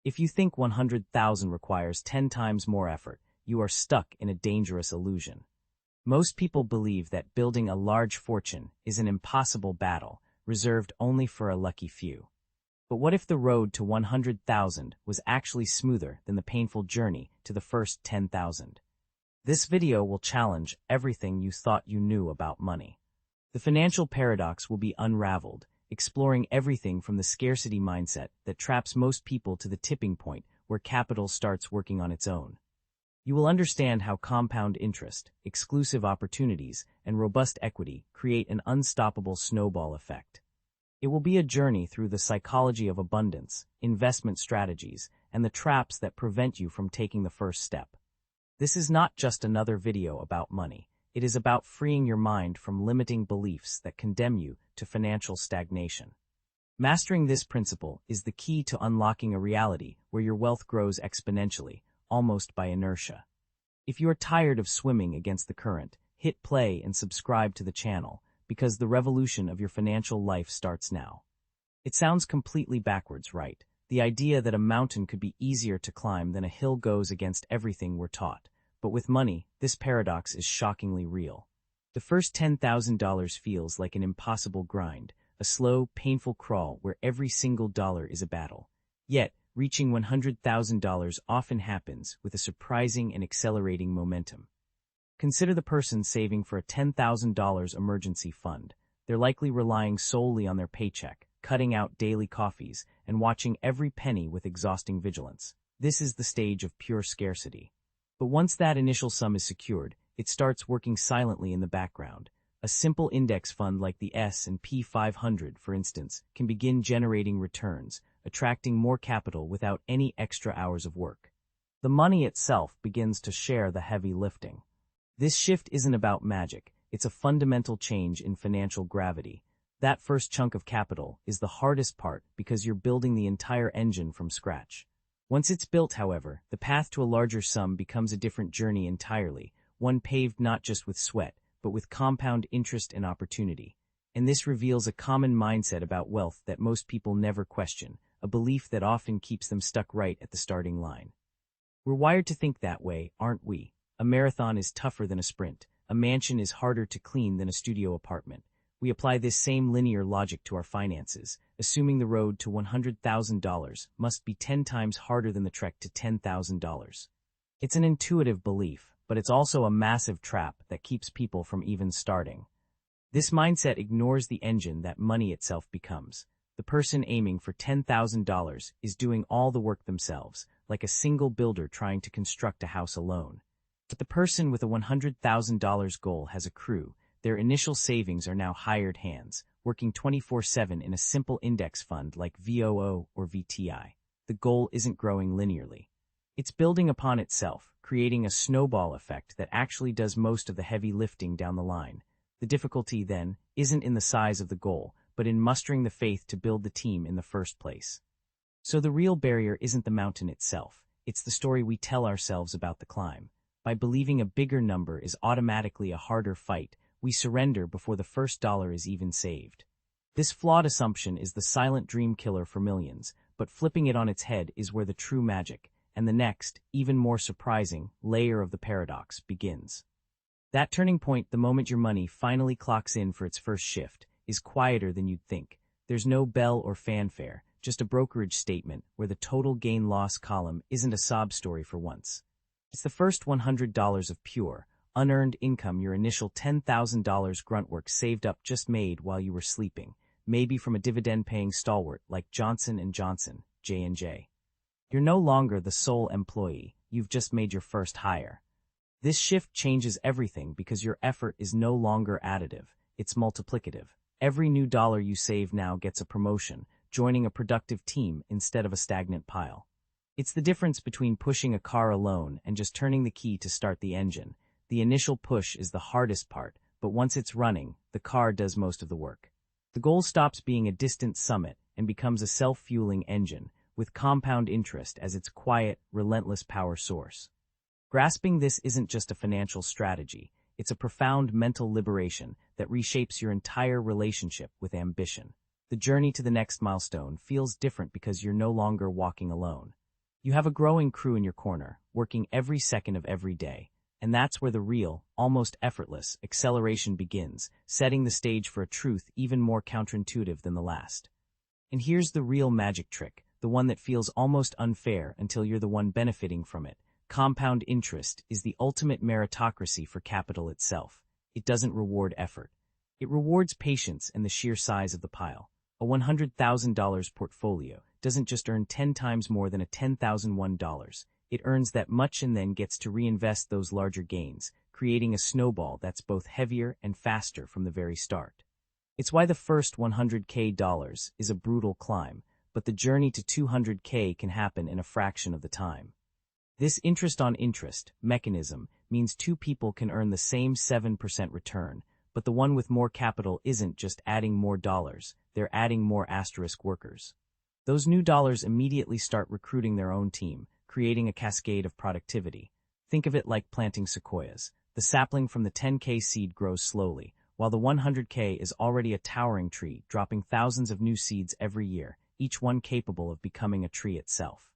If you think 100,000 requires 10 times more effort, you are stuck in a dangerous illusion. Most people believe that building a large fortune is an impossible battle, reserved only for a lucky few. But what if the road to 100,000 was actually smoother than the painful journey to the first 10,000? This video will challenge everything you thought you knew about money. The financial paradox will be unraveled, exploring everything from the scarcity mindset that traps most people to the tipping point where capital starts working on its own. You will understand how compound interest, exclusive opportunities, and robust equity create an unstoppable snowball effect. It will be a journey through the psychology of abundance, investment strategies, and the traps that prevent you from taking the first step. This is not just another video about money. It is about freeing your mind from limiting beliefs that condemn you to financial stagnation. Mastering this principle is the key to unlocking a reality where your wealth grows exponentially, almost by inertia. If you are tired of swimming against the current, hit play and subscribe to the channel, because the revolution of your financial life starts now. It sounds completely backwards, right? The idea that a mountain could be easier to climb than a hill goes against everything we're taught. But with money, this paradox is shockingly real. The first $10,000 feels like an impossible grind, a slow, painful crawl where every single dollar is a battle. Yet, reaching $100,000 often happens with a surprising and accelerating momentum. Consider the person saving for a $10,000 emergency fund. They're likely relying solely on their paycheck, cutting out daily coffees, and watching every penny with exhausting vigilance. This is the stage of pure scarcity. But once that initial sum is secured, it starts working silently in the background. A simple index fund like the S&P 500, for instance, can begin generating returns, attracting more capital without any extra hours of work. The money itself begins to share the heavy lifting. This shift isn't about magic, it's a fundamental change in financial gravity. That first chunk of capital is the hardest part because you're building the entire engine from scratch. Once it's built, however, the path to a larger sum becomes a different journey entirely, one paved not just with sweat, but with compound interest and opportunity. And this reveals a common mindset about wealth that most people never question, a belief that often keeps them stuck right at the starting line. We're wired to think that way, aren't we? A marathon is tougher than a sprint. A mansion is harder to clean than a studio apartment. We apply this same linear logic to our finances, assuming the road to $100,000 must be 10 times harder than the trek to $10,000. It's an intuitive belief, but it's also a massive trap that keeps people from even starting. This mindset ignores the engine that money itself becomes. The person aiming for $10,000 is doing all the work themselves, like a single builder trying to construct a house alone. But the person with a $100,000 goal has a crew. Their initial savings are now hired hands, working 24/7 in a simple index fund like VOO or VTI. The goal isn't growing linearly. It's building upon itself, creating a snowball effect that actually does most of the heavy lifting down the line. The difficulty, then, isn't in the size of the goal, but in mustering the faith to build the team in the first place. So the real barrier isn't the mountain itself, it's the story we tell ourselves about the climb. By believing a bigger number is automatically a harder fight, we surrender before the first dollar is even saved. This flawed assumption is the silent dream killer for millions, but flipping it on its head is where the true magic, and the next, even more surprising, layer of the paradox begins. That turning point, the moment your money finally clocks in for its first shift, is quieter than you'd think. There's no bell or fanfare, just a brokerage statement where the total gain-loss column isn't a sob story for once. It's the first $100 of pure, unearned income your initial $10,000 grunt work saved up just made while you were sleeping, maybe from a dividend-paying stalwart like Johnson & Johnson, J&J. You're no longer the sole employee, you've just made your first hire. This shift changes everything because your effort is no longer additive, it's multiplicative. Every new dollar you save now gets a promotion, joining a productive team instead of a stagnant pile. It's the difference between pushing a car alone and just turning the key to start the engine. The initial push is the hardest part, but once it's running, the car does most of the work. The goal stops being a distant summit and becomes a self-fueling engine, with compound interest as its quiet, relentless power source. Grasping this isn't just a financial strategy, it's a profound mental liberation that reshapes your entire relationship with ambition. The journey to the next milestone feels different because you're no longer walking alone. You have a growing crew in your corner, working every second of every day. And that's where the real, almost effortless, acceleration begins, setting the stage for a truth even more counterintuitive than the last. And here's the real magic trick, the one that feels almost unfair until you're the one benefiting from it. Compound interest is the ultimate meritocracy for capital itself. It doesn't reward effort. It rewards patience and the sheer size of the pile. A $100,000 portfolio doesn't just earn 10 times more than a $10,001. It earns that much and then gets to reinvest those larger gains, creating a snowball that's both heavier and faster from the very start. It's why the first $100K is a brutal climb, but the journey to $200K can happen in a fraction of the time. This interest-on-interest mechanism means two people can earn the same 7% return, but the one with more capital isn't just adding more dollars, they're adding more asterisk workers. Those new dollars immediately start recruiting their own team, creating a cascade of productivity. Think of it like planting sequoias. The sapling from the 10K seed grows slowly, while the 100K is already a towering tree, dropping thousands of new seeds every year, each one capable of becoming a tree itself.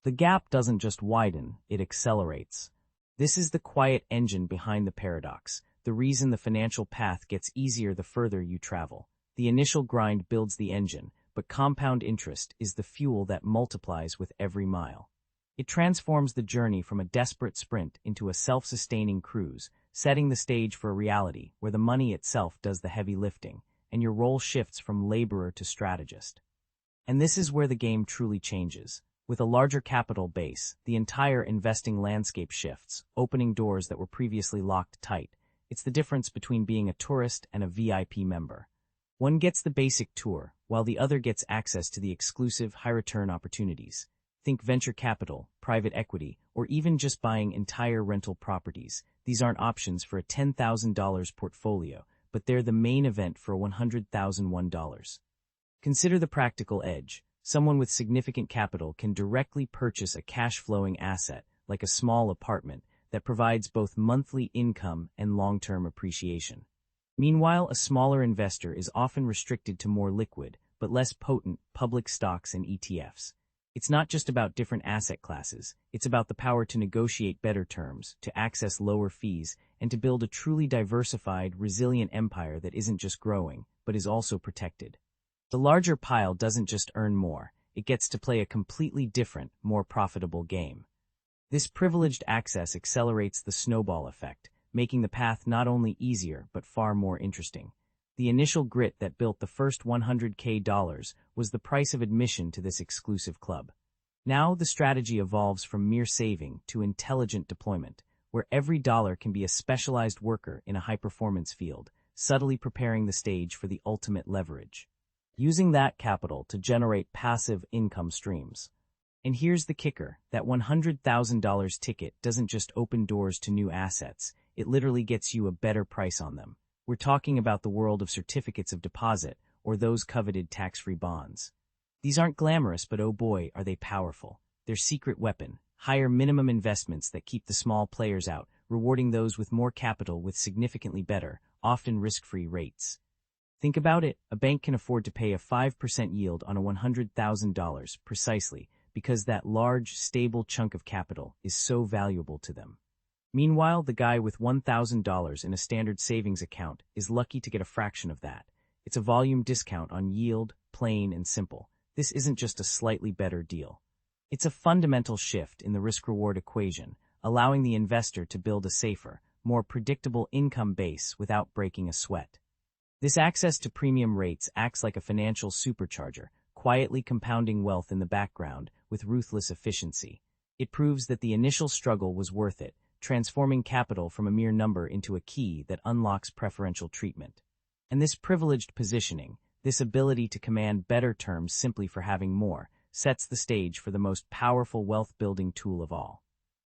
The gap doesn't just widen, it accelerates. This is the quiet engine behind the paradox, the reason the financial path gets easier the further you travel. The initial grind builds the engine, but compound interest is the fuel that multiplies with every mile. It transforms the journey from a desperate sprint into a self-sustaining cruise, setting the stage for a reality where the money itself does the heavy lifting, and your role shifts from laborer to strategist. And this is where the game truly changes. With a larger capital base, the entire investing landscape shifts, opening doors that were previously locked tight. It's the difference between being a tourist and a VIP member. One gets the basic tour, while the other gets access to the exclusive, high-return opportunities. Think venture capital, private equity, or even just buying entire rental properties. These aren't options for a $10,000 portfolio, but they're the main event for a $100,001. Consider the practical edge. Someone with significant capital can directly purchase a cash-flowing asset, like a small apartment, that provides both monthly income and long-term appreciation. Meanwhile, a smaller investor is often restricted to more liquid, but less potent, public stocks and ETFs. It's not just about different asset classes, it's about the power to negotiate better terms, to access lower fees, and to build a truly diversified, resilient empire that isn't just growing, but is also protected. The larger pile doesn't just earn more, it gets to play a completely different, more profitable game. This privileged access accelerates the snowball effect, making the path not only easier but far more interesting. The initial grit that built the first $100K was the price of admission to this exclusive club. Now the strategy evolves from mere saving to intelligent deployment, where every dollar can be a specialized worker in a high-performance field, subtly preparing the stage for the ultimate leverage. Using that capital to generate passive income streams. And here's the kicker, that $100,000 ticket doesn't just open doors to new assets, it literally gets you a better price on them. We're talking about the world of certificates of deposit, or those coveted tax-free bonds. These aren't glamorous, but oh boy, are they powerful. Their secret weapon, higher minimum investments that keep the small players out, rewarding those with more capital with significantly better, often risk-free rates. Think about it, a bank can afford to pay a 5% yield on a $100,000 precisely because that large, stable chunk of capital is so valuable to them. Meanwhile, the guy with $1,000 in a standard savings account is lucky to get a fraction of that. It's a volume discount on yield, plain and simple. This isn't just a slightly better deal. It's a fundamental shift in the risk-reward equation, allowing the investor to build a safer, more predictable income base without breaking a sweat. This access to premium rates acts like a financial supercharger, quietly compounding wealth in the background with ruthless efficiency. It proves that the initial struggle was worth it, transforming capital from a mere number into a key that unlocks preferential treatment. And this privileged positioning, this ability to command better terms simply for having more, sets the stage for the most powerful wealth-building tool of all.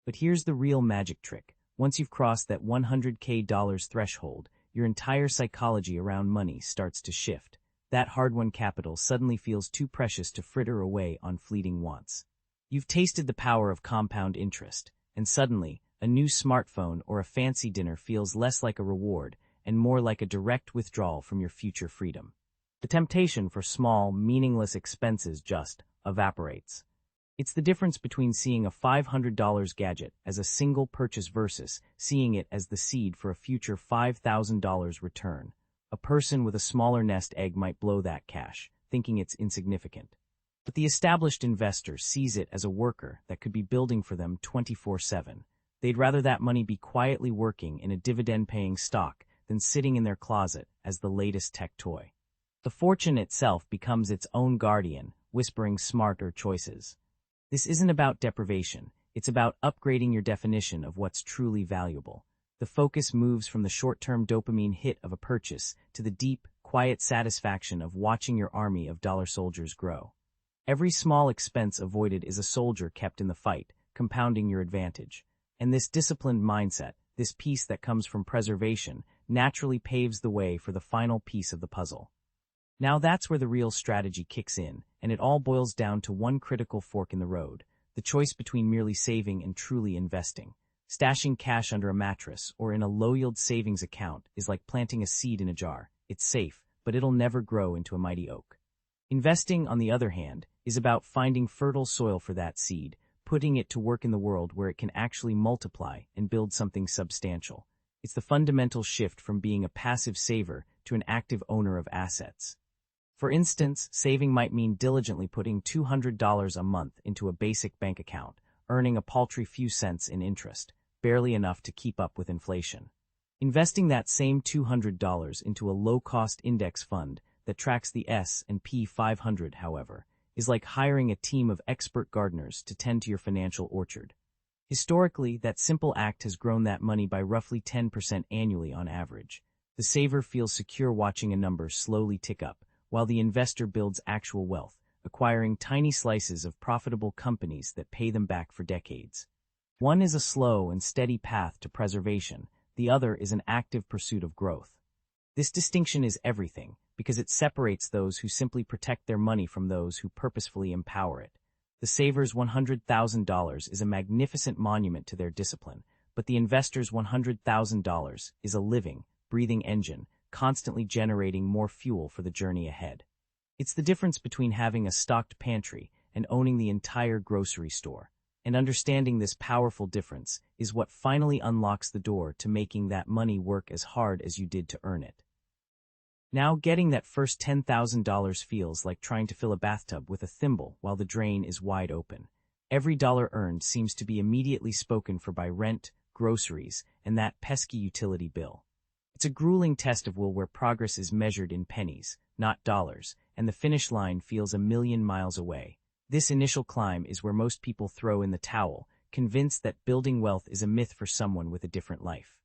But here's the real magic trick. Once you've crossed that $100K threshold, your entire psychology around money starts to shift. That hard-won capital suddenly feels too precious to fritter away on fleeting wants. You've tasted the power of compound interest, and suddenly, a new smartphone or a fancy dinner feels less like a reward and more like a direct withdrawal from your future freedom. The temptation for small, meaningless expenses just evaporates. It's the difference between seeing a $500 gadget as a single purchase versus seeing it as the seed for a future $5,000 return. A person with a smaller nest egg might blow that cash, thinking it's insignificant. But the established investor sees it as a worker that could be building for them 24/7. They'd rather that money be quietly working in a dividend-paying stock than sitting in their closet as the latest tech toy. The fortune itself becomes its own guardian, whispering smarter choices. This isn't about deprivation, it's about upgrading your definition of what's truly valuable. The focus moves from the short-term dopamine hit of a purchase to the deep, quiet satisfaction of watching your army of dollar soldiers grow. Every small expense avoided is a soldier kept in the fight, compounding your advantage. And this disciplined mindset, this peace that comes from preservation, naturally paves the way for the final piece of the puzzle. Now that's where the real strategy kicks in, and it all boils down to one critical fork in the road, the choice between merely saving and truly investing. Stashing cash under a mattress or in a low-yield savings account is like planting a seed in a jar. It's safe, but it'll never grow into a mighty oak. Investing, on the other hand, is about finding fertile soil for that seed, putting it to work in the world where it can actually multiply and build something substantial. It's the fundamental shift from being a passive saver to an active owner of assets. For instance, saving might mean diligently putting $200 a month into a basic bank account, earning a paltry few cents in interest, barely enough to keep up with inflation. Investing that same $200 into a low-cost index fund that tracks the S&P 500, however, is like hiring a team of expert gardeners to tend to your financial orchard. Historically, that simple act has grown that money by roughly 10% annually on average. The saver feels secure watching a number slowly tick up, while the investor builds actual wealth, acquiring tiny slices of profitable companies that pay them back for decades. One is a slow and steady path to preservation, the other is an active pursuit of growth. This distinction is everything, because it separates those who simply protect their money from those who purposefully empower it. The saver's $100,000 is a magnificent monument to their discipline, but the investor's $100,000 is a living, breathing engine, constantly generating more fuel for the journey ahead. It's the difference between having a stocked pantry and owning the entire grocery store. And understanding this powerful difference is what finally unlocks the door to making that money work as hard as you did to earn it. Now, getting that first $10,000 feels like trying to fill a bathtub with a thimble while the drain is wide open. Every dollar earned seems to be immediately spoken for by rent, groceries, and that pesky utility bill. It's a grueling test of will where progress is measured in pennies, not dollars, and the finish line feels a million miles away. This initial climb is where most people throw in the towel, convinced that building wealth is a myth for someone with a different life.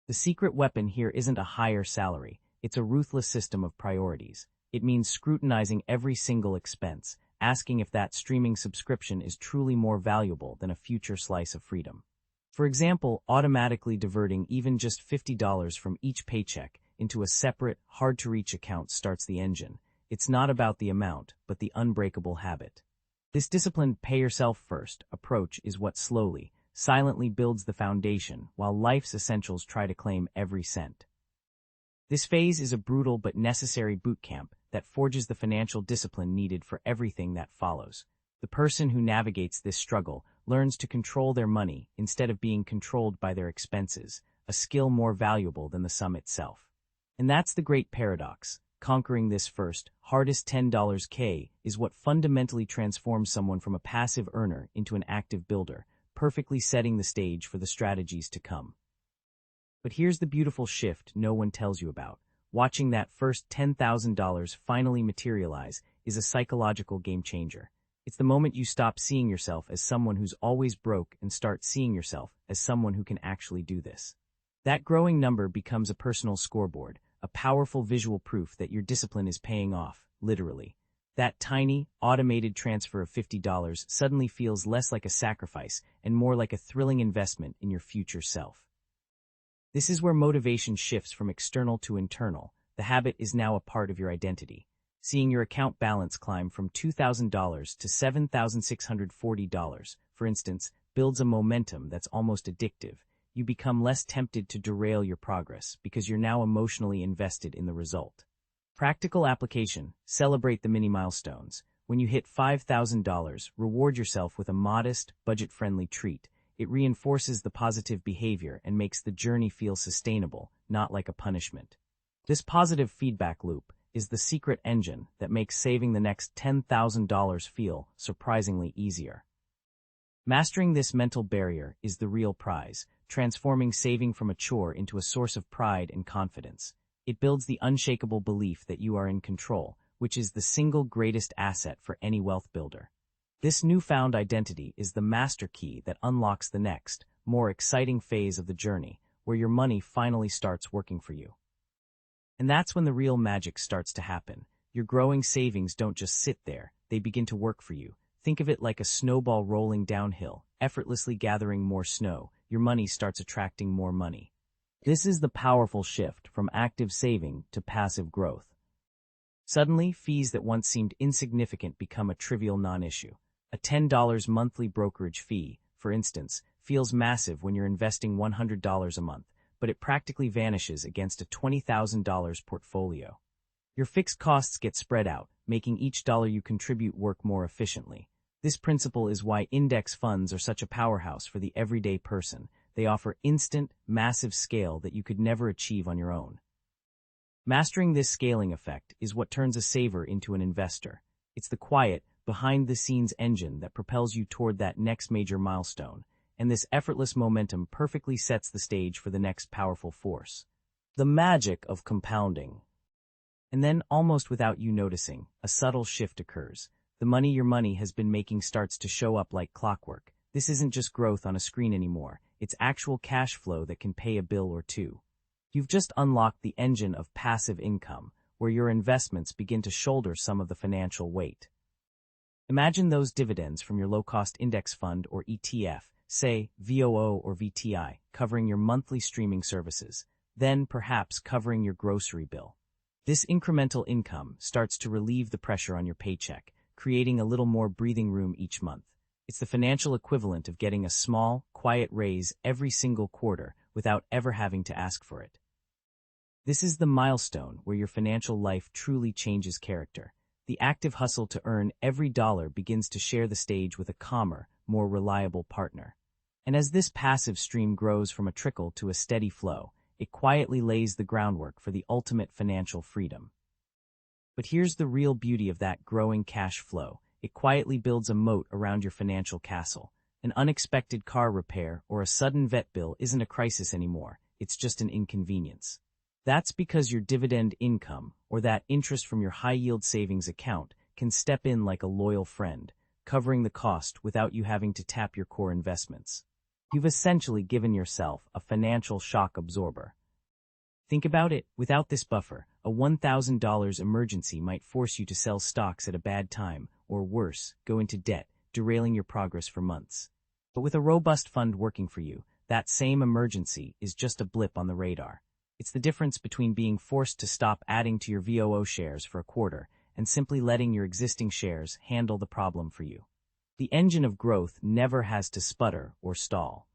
The secret weapon here isn't a higher salary. It's a ruthless system of priorities. It means scrutinizing every single expense, asking if that streaming subscription is truly more valuable than a future slice of freedom. For example, automatically diverting even just $50 from each paycheck into a separate, hard-to-reach account starts the engine. It's not about the amount, but the unbreakable habit. This disciplined pay-yourself-first approach is what slowly, silently builds the foundation while life's essentials try to claim every cent. This phase is a brutal but necessary boot camp that forges the financial discipline needed for everything that follows. The person who navigates this struggle learns to control their money instead of being controlled by their expenses, a skill more valuable than the sum itself. And that's the great paradox. Conquering this first, hardest $10K is what fundamentally transforms someone from a passive earner into an active builder, perfectly setting the stage for the strategies to come. But here's the beautiful shift no one tells you about. Watching that first $10,000 finally materialize is a psychological game changer. It's the moment you stop seeing yourself as someone who's always broke and start seeing yourself as someone who can actually do this. That growing number becomes a personal scoreboard, a powerful visual proof that your discipline is paying off, literally. That tiny, automated transfer of $50 suddenly feels less like a sacrifice and more like a thrilling investment in your future self. This is where motivation shifts from external to internal. The habit is now a part of your identity. Seeing your account balance climb from $2,000 to $7,640, for instance, builds a momentum that's almost addictive. You become less tempted to derail your progress because you're now emotionally invested in the result. Practical application: celebrate the mini milestones. When you hit $5,000, reward yourself with a modest, budget-friendly treat. It reinforces the positive behavior and makes the journey feel sustainable, not like a punishment. This positive feedback loop is the secret engine that makes saving the next $10,000 feel surprisingly easier. Mastering this mental barrier is the real prize, transforming saving from a chore into a source of pride and confidence. It builds the unshakable belief that you are in control, which is the single greatest asset for any wealth builder. This newfound identity is the master key that unlocks the next, more exciting phase of the journey, where your money finally starts working for you. And that's when the real magic starts to happen. Your growing savings don't just sit there, they begin to work for you. Think of it like a snowball rolling downhill, effortlessly gathering more snow. Your money starts attracting more money. This is the powerful shift from active saving to passive growth. Suddenly, fees that once seemed insignificant become a trivial non-issue. A $10 monthly brokerage fee, for instance, feels massive when you're investing $100 a month, but it practically vanishes against a $20,000 portfolio. Your fixed costs get spread out, making each dollar you contribute work more efficiently. This principle is why index funds are such a powerhouse for the everyday person. They offer instant, massive scale that you could never achieve on your own. Mastering this scaling effect is what turns a saver into an investor. It's the quiet, behind-the-scenes engine that propels you toward that next major milestone, and this effortless momentum perfectly sets the stage for the next powerful force. The magic of compounding. And then, almost without you noticing, a subtle shift occurs. The money your money has been making starts to show up like clockwork. This isn't just growth on a screen anymore. It's actual cash flow that can pay a bill or two. You've just unlocked the engine of passive income, where your investments begin to shoulder some of the financial weight. Imagine those dividends from your low-cost index fund or ETF, say VOO or VTI, covering your monthly streaming services, then perhaps covering your grocery bill. This incremental income starts to relieve the pressure on your paycheck, creating a little more breathing room each month. It's the financial equivalent of getting a small, quiet raise every single quarter without ever having to ask for it. This is the milestone where your financial life truly changes character. The active hustle to earn every dollar begins to share the stage with a calmer, more reliable partner. And as this passive stream grows from a trickle to a steady flow, it quietly lays the groundwork for the ultimate financial freedom. But here's the real beauty of that growing cash flow. It quietly builds a moat around your financial castle. An unexpected car repair or a sudden vet bill isn't a crisis anymore, it's just an inconvenience. That's because your dividend income, or that interest from your high-yield savings account, can step in like a loyal friend, covering the cost without you having to tap your core investments. You've essentially given yourself a financial shock absorber. Think about it, without this buffer, a $1,000 emergency might force you to sell stocks at a bad time, or worse, go into debt, derailing your progress for months. But with a robust fund working for you, that same emergency is just a blip on the radar. It's the difference between being forced to stop adding to your VOO shares for a quarter and simply letting your existing shares handle the problem for you. The engine of growth never has to sputter or stall.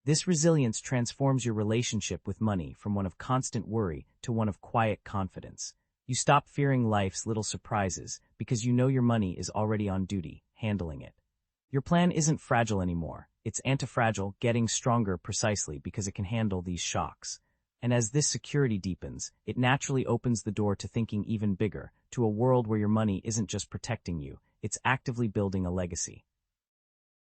This resilience transforms your relationship with money from one of constant worry to one of quiet confidence. You stop fearing life's little surprises because you know your money is already on duty, handling it. Your plan isn't fragile anymore. It's antifragile, getting stronger precisely because it can handle these shocks. And as this security deepens, it naturally opens the door to thinking even bigger, to a world where your money isn't just protecting you, it's actively building a legacy.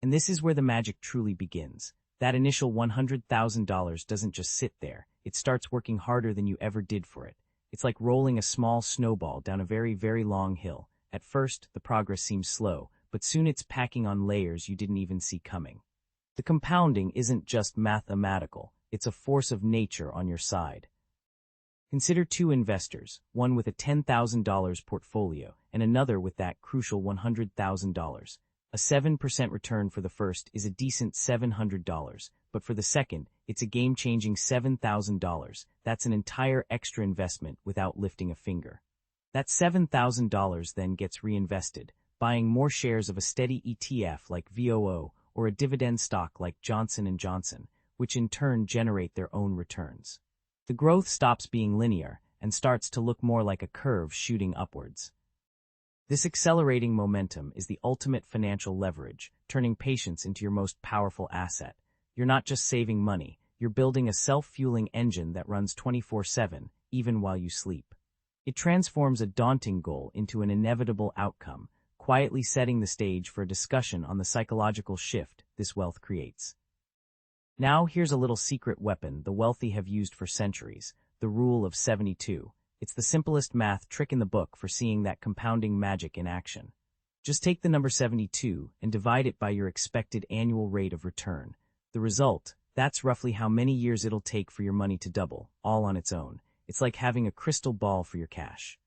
And this is where the magic truly begins. That initial $100,000 doesn't just sit there, it starts working harder than you ever did for it. It's like rolling a small snowball down a very, very long hill. At first, the progress seems slow, but soon it's packing on layers you didn't even see coming. The compounding isn't just mathematical, it's a force of nature on your side. Consider two investors, one with a $10,000 portfolio and another with that crucial $100,000. A 7% return for the first is a decent $700, but for the second, it's a game-changing $7,000. That's an entire extra investment without lifting a finger. That $7,000 then gets reinvested, buying more shares of a steady ETF like VOO or a dividend stock like Johnson & Johnson, which in turn generate their own returns. The growth stops being linear and starts to look more like a curve shooting upwards. This accelerating momentum is the ultimate financial leverage, turning patience into your most powerful asset. You're not just saving money, you're building a self-fueling engine that runs 24/7, even while you sleep. It transforms a daunting goal into an inevitable outcome, quietly setting the stage for a discussion on the psychological shift this wealth creates. Now here's a little secret weapon the wealthy have used for centuries, the Rule of 72. It's the simplest math trick in the book for seeing that compounding magic in action. Just take the number 72 and divide it by your expected annual rate of return. The result, that's roughly how many years it'll take for your money to double, all on its own. It's like having a crystal ball for your cash.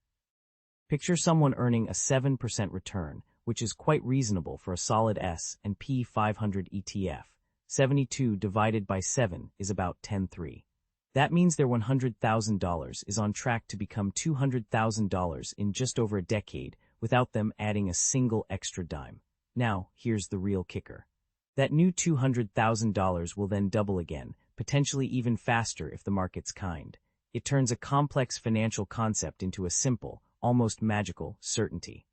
Picture someone earning a 7% return, which is quite reasonable for a solid S&P 500 ETF. 72 divided by 7 is about 10.3. That means their $100,000 is on track to become $200,000 in just over a decade without them adding a single extra dime. Now, here's the real kicker. That new $200,000 will then double again, potentially even faster if the market's kind. It turns a complex financial concept into a simple, almost magical certainty.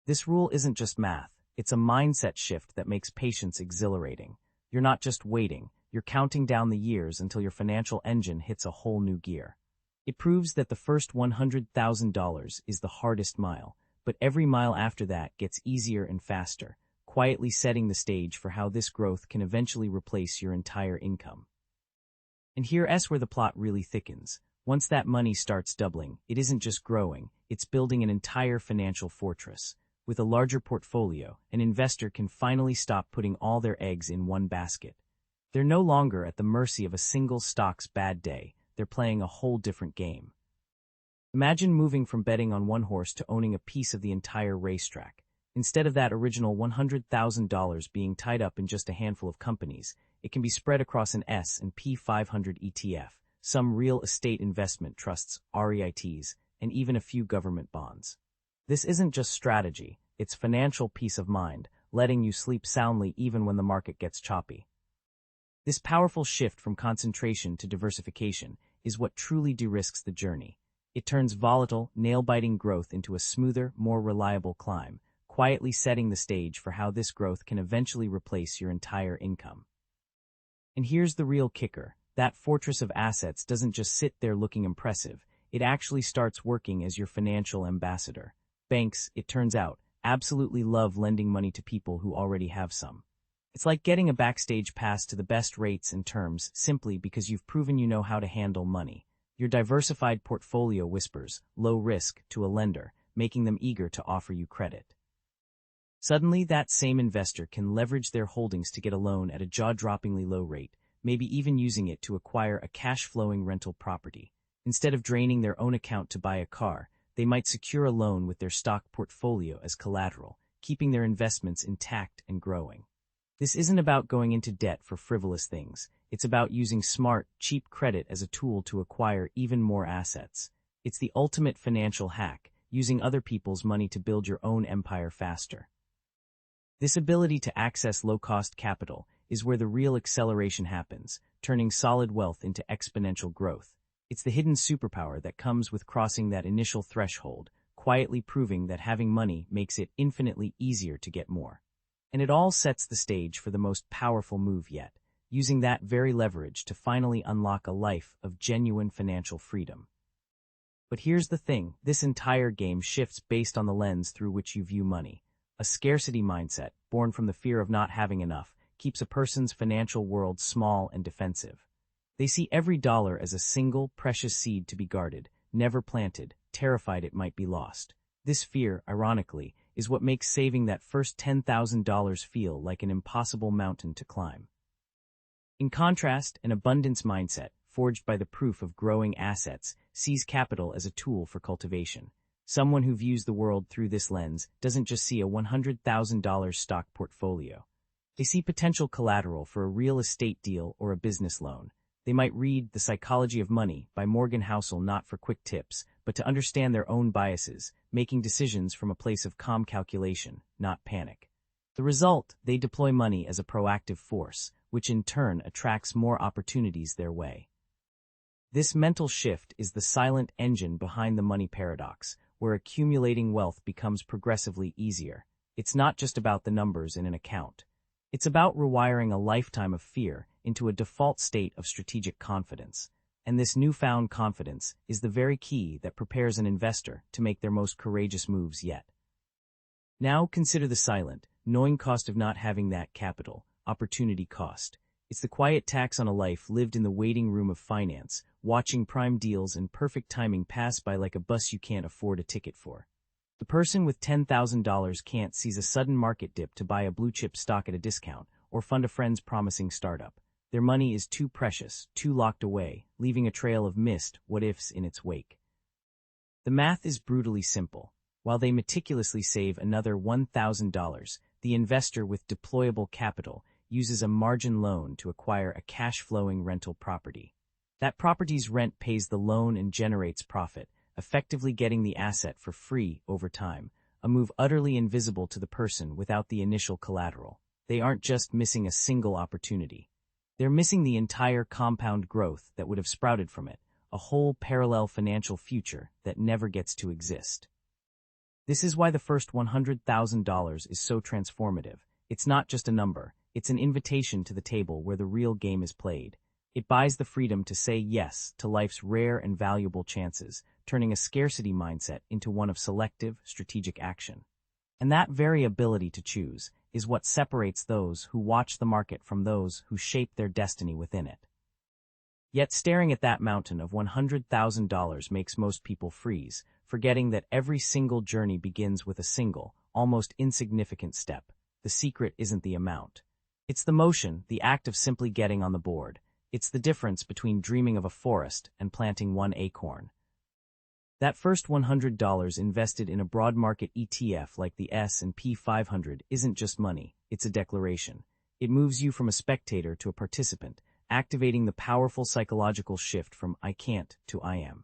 This rule isn't just math, it's a mindset shift that makes patience exhilarating. You're not just waiting, you're counting down the years until your financial engine hits a whole new gear. It proves that the first $100,000 is the hardest mile, but every mile after that gets easier and faster, quietly setting the stage for how this growth can eventually replace your entire income. And here's where the plot really thickens. Once that money starts doubling, it isn't just growing, it's building an entire financial fortress. With a larger portfolio, an investor can finally stop putting all their eggs in one basket. They're no longer at the mercy of a single stock's bad day, they're playing a whole different game. Imagine moving from betting on one horse to owning a piece of the entire racetrack. Instead of that original $100,000 being tied up in just a handful of companies, it can be spread across an S&P 500 ETF, some real estate investment trusts, REITs, and even a few government bonds. This isn't just strategy, it's financial peace of mind, letting you sleep soundly even when the market gets choppy. This powerful shift from concentration to diversification is what truly de-risks the journey. It turns volatile, nail-biting growth into a smoother, more reliable climb, quietly setting the stage for how this growth can eventually replace your entire income. And here's the real kicker. That fortress of assets doesn't just sit there looking impressive, it actually starts working as your financial ambassador. Banks, it turns out, absolutely love lending money to people who already have some. It's like getting a backstage pass to the best rates and terms simply because you've proven you know how to handle money. Your diversified portfolio whispers, low risk, to a lender, making them eager to offer you credit. Suddenly, that same investor can leverage their holdings to get a loan at a jaw-droppingly low rate, maybe even using it to acquire a cash-flowing rental property. Instead of draining their own account to buy a car, they might secure a loan with their stock portfolio as collateral, keeping their investments intact and growing. This isn't about going into debt for frivolous things. It's about using smart, cheap credit as a tool to acquire even more assets. It's the ultimate financial hack, using other people's money to build your own empire faster. This ability to access low-cost capital is where the real acceleration happens, turning solid wealth into exponential growth. It's the hidden superpower that comes with crossing that initial threshold, quietly proving that having money makes it infinitely easier to get more. And it all sets the stage for the most powerful move yet, using that very leverage to finally unlock a life of genuine financial freedom. But here's the thing, this entire game shifts based on the lens through which you view money. A scarcity mindset, born from the fear of not having enough, keeps a person's financial world small and defensive. They see every dollar as a single, precious seed to be guarded, never planted, terrified it might be lost. This fear, ironically, is what makes saving that first $10,000 feel like an impossible mountain to climb. In contrast, an abundance mindset, forged by the proof of growing assets, sees capital as a tool for cultivation. Someone who views the world through this lens doesn't just see a $100,000 stock portfolio. They see potential collateral for a real estate deal or a business loan. They might read The Psychology of Money by Morgan Housel not for quick tips, but to understand their own biases, making decisions from a place of calm calculation, not panic. The result, they deploy money as a proactive force, which in turn attracts more opportunities their way. This mental shift is the silent engine behind the money paradox, where accumulating wealth becomes progressively easier. It's not just about the numbers in an account. It's about rewiring a lifetime of fear into a default state of strategic confidence. And this newfound confidence is the very key that prepares an investor to make their most courageous moves yet. Now consider the silent, knowing cost of not having that capital, opportunity cost. It's the quiet tax on a life lived in the waiting room of finance, watching prime deals and perfect timing pass by like a bus you can't afford a ticket for. The person with $10,000 can't seize a sudden market dip to buy a blue-chip stock at a discount or fund a friend's promising startup. Their money is too precious, too locked away, leaving a trail of missed what-ifs in its wake. The math is brutally simple. While they meticulously save another $1,000, the investor with deployable capital uses a margin loan to acquire a cash-flowing rental property. That property's rent pays the loan and generates profit, effectively getting the asset for free over time, a move utterly invisible to the person without the initial collateral. They aren't just missing a single opportunity. They're missing the entire compound growth that would have sprouted from it, a whole parallel financial future that never gets to exist. This is why the first $100,000 is so transformative. It's not just a number, it's an invitation to the table where the real game is played. It buys the freedom to say yes to life's rare and valuable chances, turning a scarcity mindset into one of selective, strategic action. And that very ability to choose is what separates those who watch the market from those who shape their destiny within it. Yet staring at that mountain of $100,000 makes most people freeze, forgetting that every single journey begins with a single, almost insignificant step. The secret isn't the amount. It's the motion, the act of simply getting on the board. It's the difference between dreaming of a forest and planting one acorn. That first $100 invested in a broad market ETF like the S&P 500 isn't just money, it's a declaration. It moves you from a spectator to a participant, activating the powerful psychological shift from I can't to I am.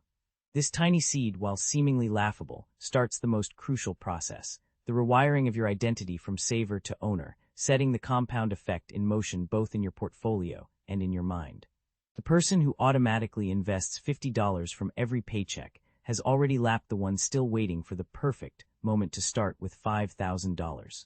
This tiny seed, while seemingly laughable, starts the most crucial process, the rewiring of your identity from saver to owner, setting the compound effect in motion both in your portfolio and in your mind. The person who automatically invests $50 from every paycheck has already lapped the one still waiting for the perfect moment to start with $5,000.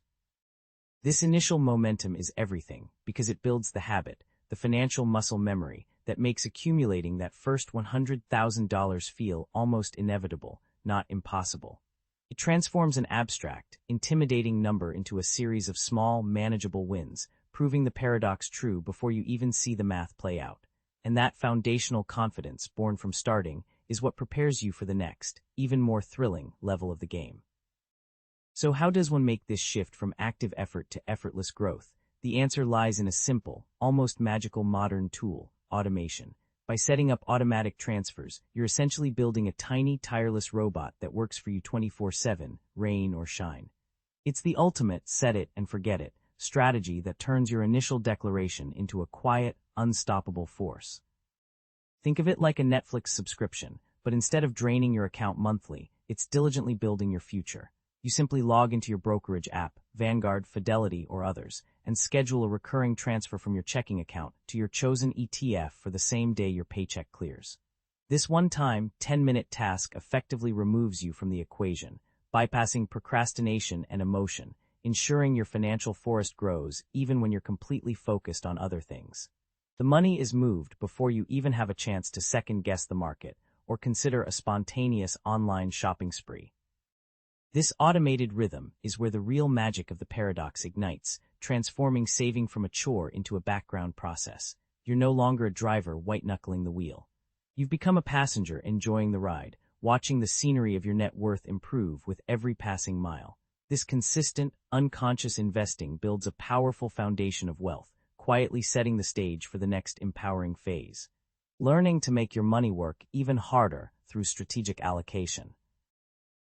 This initial momentum is everything because it builds the habit, the financial muscle memory, that makes accumulating that first $100,000 feel almost inevitable, not impossible. It transforms an abstract, intimidating number into a series of small, manageable wins, proving the paradox true before you even see the math play out. And that foundational confidence, born from starting, is what prepares you for the next, even more thrilling, level of the game. So how does one make this shift from active effort to effortless growth? The answer lies in a simple, almost magical modern tool, automation. By setting up automatic transfers, you're essentially building a tiny, tireless robot that works for you 24/7, rain or shine. It's the ultimate set it and forget it strategy that turns your initial declaration into a quiet, unstoppable force. Think of it like a Netflix subscription, but instead of draining your account monthly, it's diligently building your future. You simply log into your brokerage app, Vanguard, Fidelity, or others, and schedule a recurring transfer from your checking account to your chosen ETF for the same day your paycheck clears. This one-time, 10-minute task effectively removes you from the equation, bypassing procrastination and emotion, ensuring your financial forest grows even when you're completely focused on other things. The money is moved before you even have a chance to second-guess the market or consider a spontaneous online shopping spree. This automated rhythm is where the real magic of the paradox ignites, transforming saving from a chore into a background process. You're no longer a driver white-knuckling the wheel. You've become a passenger enjoying the ride, watching the scenery of your net worth improve with every passing mile. This consistent, unconscious investing builds a powerful foundation of wealth, quietly setting the stage for the next empowering phase. Learning to make your money work even harder through strategic allocation.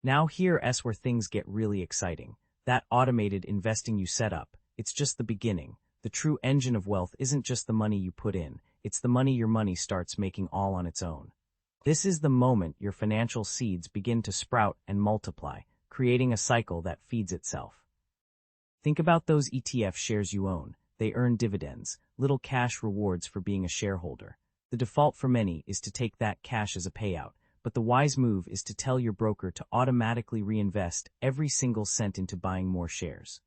Now here's where things get really exciting. That automated investing you set up, it's just the beginning. The true engine of wealth isn't just the money you put in, it's the money your money starts making all on its own. This is the moment your financial seeds begin to sprout and multiply, creating a cycle that feeds itself. Think about those ETF shares you own. They earn dividends, little cash rewards for being a shareholder. The default for many is to take that cash as a payout, but the wise move is to tell your broker to automatically reinvest every single cent into buying more shares.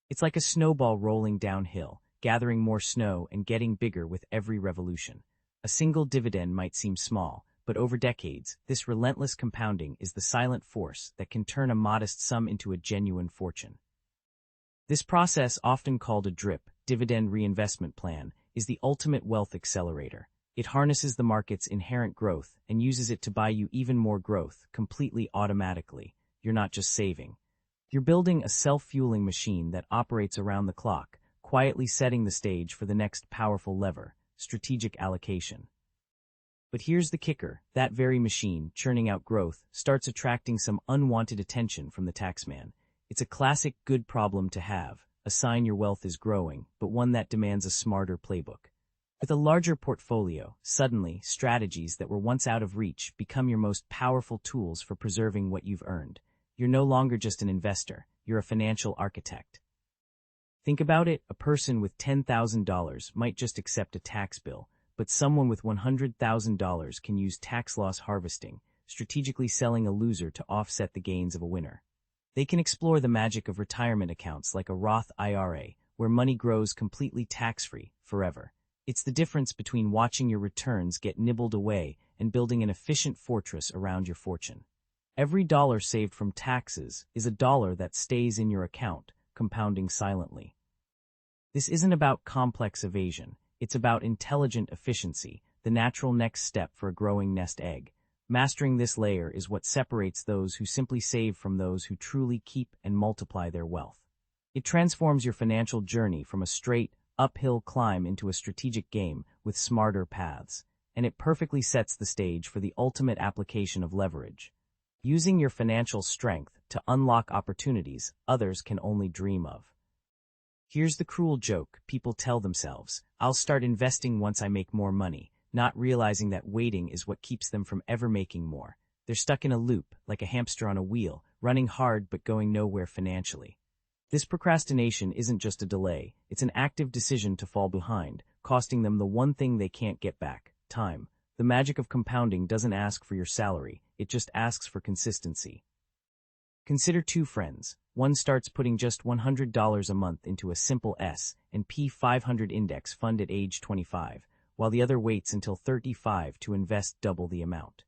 It's like a snowball rolling downhill, gathering more snow and getting bigger with every revolution. A single dividend might seem small, but over decades, this relentless compounding is the silent force that can turn a modest sum into a genuine fortune. This process, often called a DRIP, dividend reinvestment plan, is the ultimate wealth accelerator. It harnesses the market's inherent growth and uses it to buy you even more growth, completely automatically. You're not just saving. You're building a self-fueling machine that operates around the clock, quietly setting the stage for the next powerful lever, strategic allocation. But here's the kicker: that very machine, churning out growth, starts attracting some unwanted attention from the taxman. It's a classic good problem to have, a sign your wealth is growing, but one that demands a smarter playbook. With a larger portfolio, suddenly, strategies that were once out of reach become your most powerful tools for preserving what you've earned. You're no longer just an investor, you're a financial architect. Think about it: a person with $10,000 might just accept a tax bill, but someone with $100,000 can use tax loss harvesting, strategically selling a loser to offset the gains of a winner. They can explore the magic of retirement accounts like a Roth IRA, where money grows completely tax-free, forever. It's the difference between watching your returns get nibbled away and building an efficient fortress around your fortune. Every dollar saved from taxes is a dollar that stays in your account, compounding silently. This isn't about complex evasion. It's about intelligent efficiency, the natural next step for a growing nest egg. Mastering this layer is what separates those who simply save from those who truly keep and multiply their wealth. It transforms your financial journey from a straight, uphill climb into a strategic game with smarter paths, and it perfectly sets the stage for the ultimate application of leverage. Using your financial strength to unlock opportunities others can only dream of. Here's the cruel joke people tell themselves: I'll start investing once I make more money, not realizing that waiting is what keeps them from ever making more. They're stuck in a loop, like a hamster on a wheel, running hard but going nowhere financially. This procrastination isn't just a delay, it's an active decision to fall behind, costing them the one thing they can't get back: time. The magic of compounding doesn't ask for your salary, it just asks for consistency. Consider two friends. One starts putting just $100 a month into a simple S&P 500 index fund at age 25, while the other waits until 35 to invest double the amount.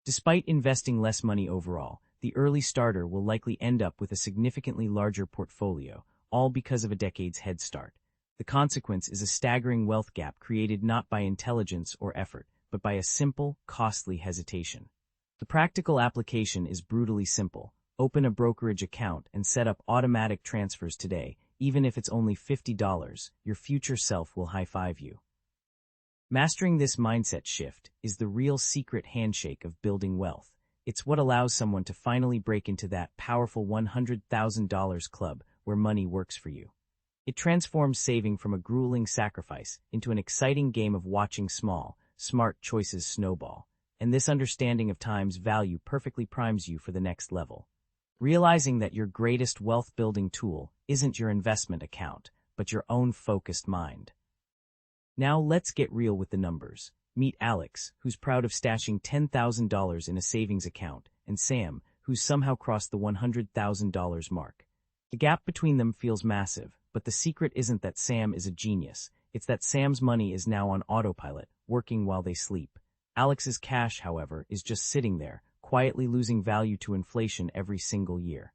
Despite investing less money overall, the early starter will likely end up with a significantly larger portfolio, all because of a decade's head start. The consequence is a staggering wealth gap created not by intelligence or effort, but by a simple, costly hesitation. The practical application is brutally simple. Open a brokerage account and set up automatic transfers today. Even if it's only $50, your future self will high-five you. Mastering this mindset shift is the real secret handshake of building wealth. It's what allows someone to finally break into that powerful $100,000 club where money works for you. It transforms saving from a grueling sacrifice into an exciting game of watching small, smart choices snowball. And this understanding of time's value perfectly primes you for the next level. Realizing that your greatest wealth-building tool isn't your investment account, but your own focused mind. Now let's get real with the numbers. Meet Alex, who's proud of stashing $10,000 in a savings account, and Sam, who's somehow crossed the $100,000 mark. The gap between them feels massive, but the secret isn't that Sam is a genius. It's that Sam's money is now on autopilot, working while they sleep. Alex's cash, however, is just sitting there, quietly losing value to inflation every single year.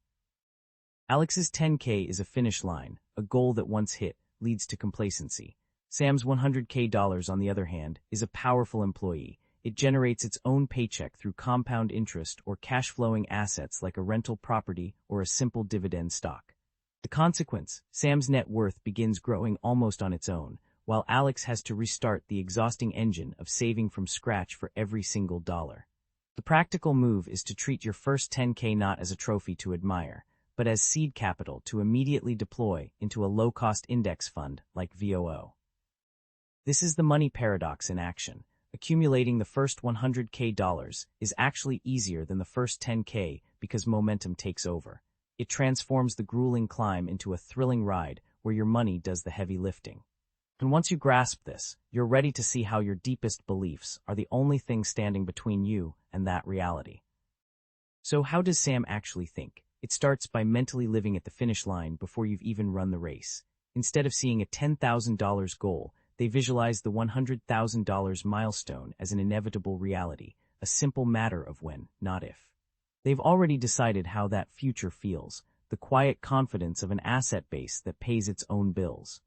Alex's 10K is a finish line, a goal that once hit leads to complacency. Sam's $100K, on the other hand, is a powerful employee. It generates its own paycheck through compound interest or cash-flowing assets like a rental property or a simple dividend stock. The consequence: Sam's net worth begins growing almost on its own, while Alex has to restart the exhausting engine of saving from scratch for every single dollar. The practical move is to treat your first 10K not as a trophy to admire, but as seed capital to immediately deploy into a low-cost index fund like VOO. This is the money paradox in action. Accumulating the first $100K is actually easier than the first 10K because momentum takes over. It transforms the grueling climb into a thrilling ride where your money does the heavy lifting. And once you grasp this, you're ready to see how your deepest beliefs are the only thing standing between you and that reality. So how does Sam actually think? It starts by mentally living at the finish line before you've even run the race. Instead of seeing a $10,000 goal, they visualize the $100,000 milestone as an inevitable reality, a simple matter of when, not if. They've already decided how that future feels, the quiet confidence of an asset base that pays its own bills.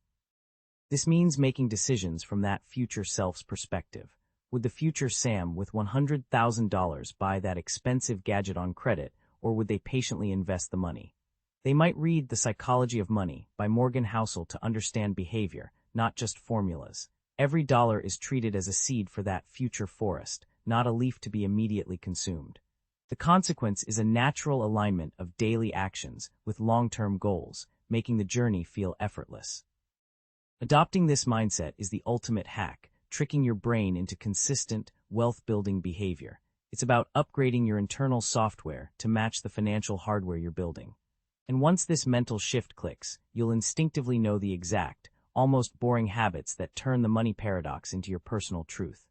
This means making decisions from that future self's perspective. Would the future Sam with $100,000 buy that expensive gadget on credit, or would they patiently invest the money? They might read The Psychology of Money by Morgan Housel to understand behavior, not just formulas. Every dollar is treated as a seed for that future forest, not a leaf to be immediately consumed. The consequence is a natural alignment of daily actions with long-term goals, making the journey feel effortless. Adopting this mindset is the ultimate hack, tricking your brain into consistent, wealth-building behavior. It's about upgrading your internal software to match the financial hardware you're building. And once this mental shift clicks, you'll instinctively know the exact, almost boring habits that turn the money paradox into your personal truth.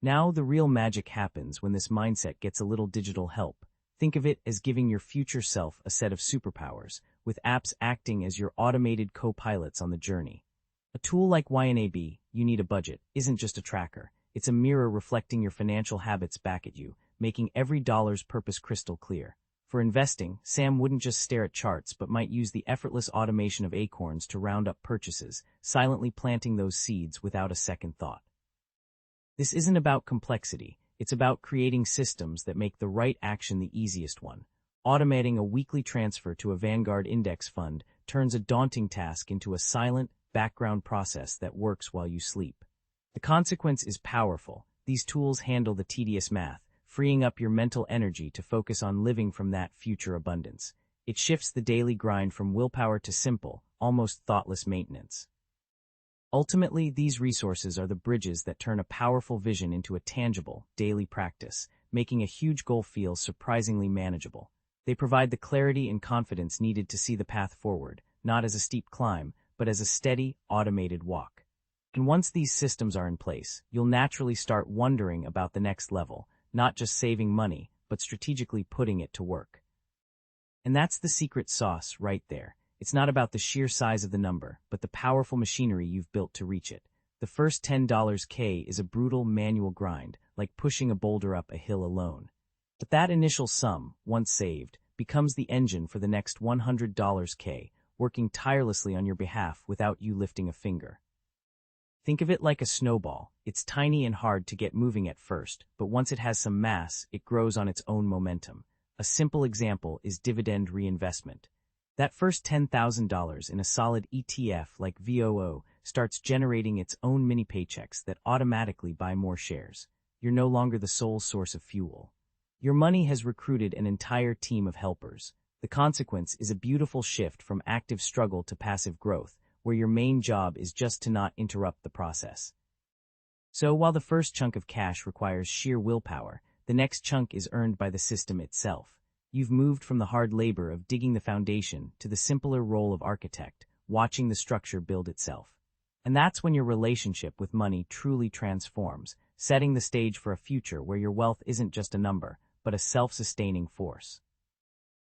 Now the real magic happens when this mindset gets a little digital help. Think of it as giving your future self a set of superpowers, with apps acting as your automated co-pilots on the journey. A tool like YNAB, You Need a Budget, isn't just a tracker. It's a mirror reflecting your financial habits back at you, making every dollar's purpose crystal clear. For investing, Sam wouldn't just stare at charts but might use the effortless automation of Acorns to round up purchases, silently planting those seeds without a second thought. This isn't about complexity, it's about creating systems that make the right action the easiest one. Automating a weekly transfer to a Vanguard index fund turns a daunting task into a silent, background process that works while you sleep. The consequence is powerful. These tools handle the tedious math, freeing up your mental energy to focus on living from that future abundance. It shifts the daily grind from willpower to simple, almost thoughtless maintenance. Ultimately, these resources are the bridges that turn a powerful vision into a tangible, daily practice, making a huge goal feel surprisingly manageable. They provide the clarity and confidence needed to see the path forward, not as a steep climb, but as a steady, automated walk. And once these systems are in place, you'll naturally start wondering about the next level, not just saving money, but strategically putting it to work. And that's the secret sauce right there. It's not about the sheer size of the number, but the powerful machinery you've built to reach it. The first $10K is a brutal manual grind, like pushing a boulder up a hill alone. But that initial sum, once saved, becomes the engine for the next $100K, working tirelessly on your behalf without you lifting a finger. Think of it like a snowball. It's tiny and hard to get moving at first, but once it has some mass, it grows on its own momentum. A simple example is dividend reinvestment. That first $10,000 in a solid ETF like VOO starts generating its own mini paychecks that automatically buy more shares. You're no longer the sole source of fuel. Your money has recruited an entire team of helpers. The consequence is a beautiful shift from active struggle to passive growth, where your main job is just to not interrupt the process. So while the first chunk of cash requires sheer willpower, the next chunk is earned by the system itself. You've moved from the hard labor of digging the foundation to the simpler role of architect, watching the structure build itself. And that's when your relationship with money truly transforms, setting the stage for a future where your wealth isn't just a number, but a self-sustaining force.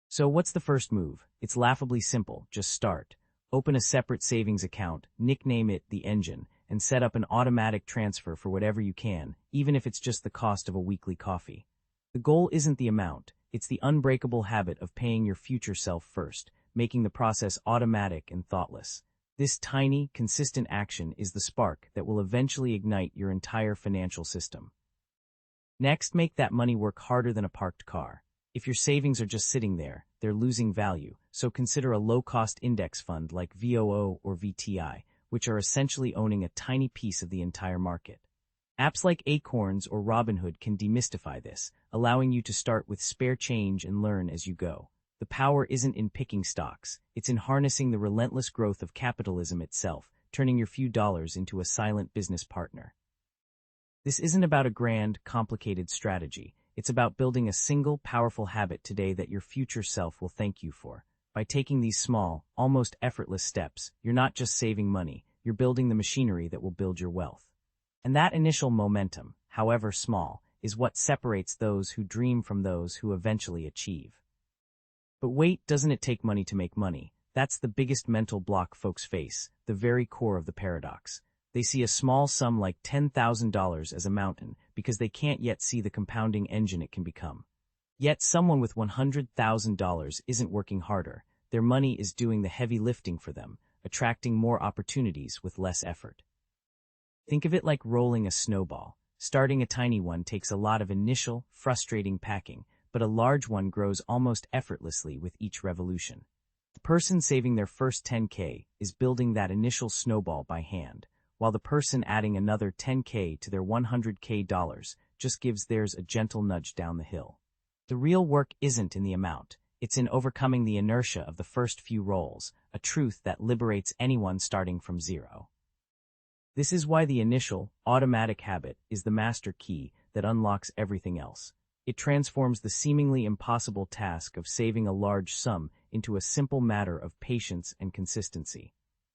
So what's the first move? It's laughably simple. Just start. Open a separate savings account, nickname it the engine, and set up an automatic transfer for whatever you can, even if it's just the cost of a weekly coffee. The goal isn't the amount. It's the unbreakable habit of paying your future self first, making the process automatic and thoughtless. This tiny, consistent action is the spark that will eventually ignite your entire financial system. Next, make that money work harder than a parked car. If your savings are just sitting there, they're losing value, so consider a low-cost index fund like VOO or VTI, which are essentially owning a tiny piece of the entire market. Apps like Acorns or Robinhood can demystify this, allowing you to start with spare change and learn as you go. The power isn't in picking stocks, it's in harnessing the relentless growth of capitalism itself, turning your few dollars into a silent business partner. This isn't about a grand, complicated strategy. It's about building a single, powerful habit today that your future self will thank you for. By taking these small, almost effortless steps, you're not just saving money, you're building the machinery that will build your wealth. And that initial momentum, however small, is what separates those who dream from those who eventually achieve. But wait, doesn't it take money to make money? That's the biggest mental block folks face, the very core of the paradox. They see a small sum like $10,000 as a mountain because they can't yet see the compounding engine it can become. Yet someone with $100,000 isn't working harder. Their money is doing the heavy lifting for them, attracting more opportunities with less effort. Think of it like rolling a snowball. Starting a tiny one takes a lot of initial, frustrating packing, but a large one grows almost effortlessly with each revolution. The person saving their first $10K is building that initial snowball by hand, while the person adding another $10K to their $100K just gives theirs a gentle nudge down the hill. The real work isn't in the amount, it's in overcoming the inertia of the first few rolls, a truth that liberates anyone starting from zero. This is why the initial, automatic habit is the master key that unlocks everything else. It transforms the seemingly impossible task of saving a large sum into a simple matter of patience and consistency.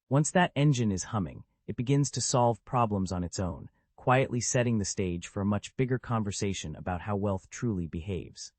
Once that engine is humming, it begins to solve problems on its own, quietly setting the stage for a much bigger conversation about how wealth truly behaves.